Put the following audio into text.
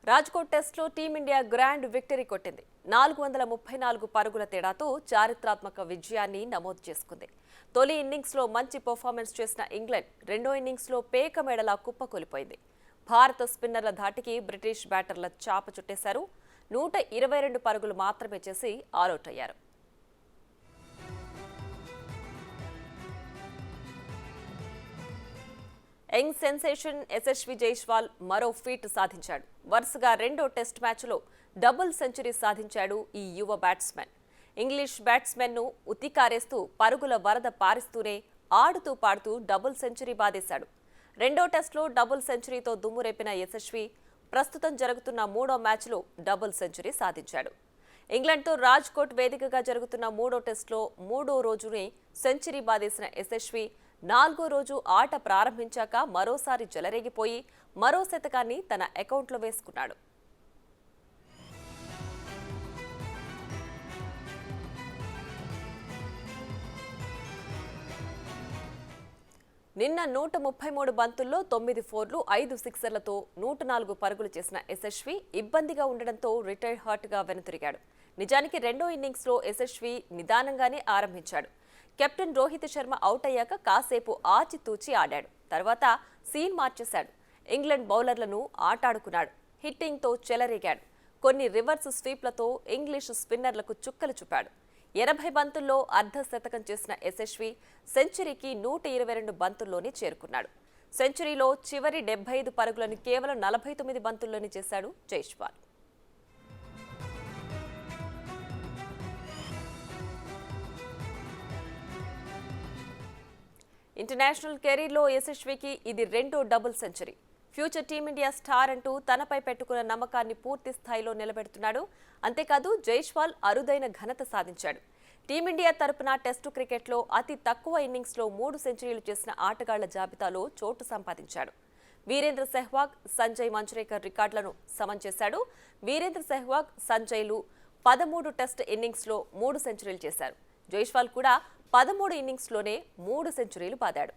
రాజ్కోట్ టెస్ట్లో team India grand victory కొట్టింది. 434 పరుగుల తేడాతో చారిత్రాత్మక విజయాన్ని నమోదు చేసుకుంది. తొలి ఇన్నింగ్స్లో మంచి పర్ఫార్మెన్స్ చేసిన ఇంగ్లాండ్ రెండో ఇన్నింగ్స్లో పేక మెడలా కుప్పకూలిపోయింది. భారత స్పిన్నర్ల ధాటికి బ్రిటిష్ బ్యాటర్ల చాప చుట్టేశారు. 122 పరుగులు మాత్రమే చేసి ఆలౌట్ అయ్యారు. యంగ్ సెన్సేషన్ యశస్వి జైస్వాల్ మరో ఫీట్ సాధించాడు. వరుసగా రెండో టెస్ట్ మ్యాచ్లో డబుల్ సెంచరీ సాధించాడు ఈ యువ బ్యాట్స్మెన్. ఇంగ్లీష్ బ్యాట్స్మెన్ను ఉతికారేస్తూ పరుగుల వరద పారిస్తూనే ఆడుతూ పాడుతూ డబుల్ సెంచరీ బాదేశాడు. రెండో టెస్ట్లో డబుల్ సెంచరీతో దుమ్మురేపిన యశస్వి ప్రస్తుతం జరుగుతున్న మూడో మ్యాచ్లో డబుల్ సెంచరీ సాధించాడు. ఇంగ్లాండ్తో రాజ్కోట్ వేదికగా జరుగుతున్న మూడో టెస్ట్లో మూడో రోజునే సెంచరీ బాదేసిన యశస్వి నాలుగో రోజు ఆట ప్రారంభించాక మరోసారి చెలరేగిపోయి మరో శతకాన్ని తన అకౌంట్లో వేసుకున్నాడు. నిన్న 133 బంతుల్లో 9 ఫోర్లు 5 సిక్సర్లతో 104 పరుగులు చేసిన యశస్వి ఇబ్బందిగా ఉండడంతో రిటైర్డ్ హార్ట్గా వెనుతిరిగాడు. నిజానికి రెండో ఇన్నింగ్స్లో యశస్వి నిదానంగానే ఆరంభించాడు. కెప్టెన్ రోహిత్ శర్మ అవుట్ అయ్యాక కాసేపు ఆచితూచి ఆడాడు. తర్వాత సీన్ మార్చేశాడు. ఇంగ్లాండ్ బౌలర్లను ఆటాడుకున్నాడు. హిట్టింగ్తో చెలరేగాడు. కొన్ని రివర్స్ స్వీప్లతో ఇంగ్లీష్ స్పిన్నర్లకు చుక్కలు చూపాడు. 80 బంతుల్లో అర్ధ శతకం చేసిన యశస్వి సెంచరీకి 122 బంతుల్లోనే చేరుకున్నాడు. సెంచరీలో చివరి 75 పరుగులను కేవలం 49 బంతుల్లోనే చేశాడు జైస్వాల్. ఇంటర్నేషనల్ కెరీర్లో యశస్వికి ఇది రెండో double century. Future team India star అంటూ తనపై పెట్టుకున్న నమ్మకాన్ని పూర్తి స్థాయిలో నిలబెడుతున్నాడు. అంతేకాదు జైస్వాల్ అరుదైన ఘనత సాధించాడు. టీమిండియా తరపున టెస్టు క్రికెట్లో అతి తక్కువ ఇన్నింగ్స్లో 3 సెంచరీలు చేసిన ఆటగాళ్ల జాబితాలో చోటు సంపాదించాడు. వీరేంద్ర సెహ్వాగ్, సంజయ్ మంజ్రేకర్ రికార్డులను సమం చేశాడు. వీరేంద్ర సెహ్వాగ్, సంజయ్లు 13 టెస్ట్ ఇన్నింగ్స్లో 3 సెంచరీలు చేశారు. జైస్వాల్ కూడా 13 ఇన్నింగ్స్లోనే 3 సెంచరీలు బాదాడు.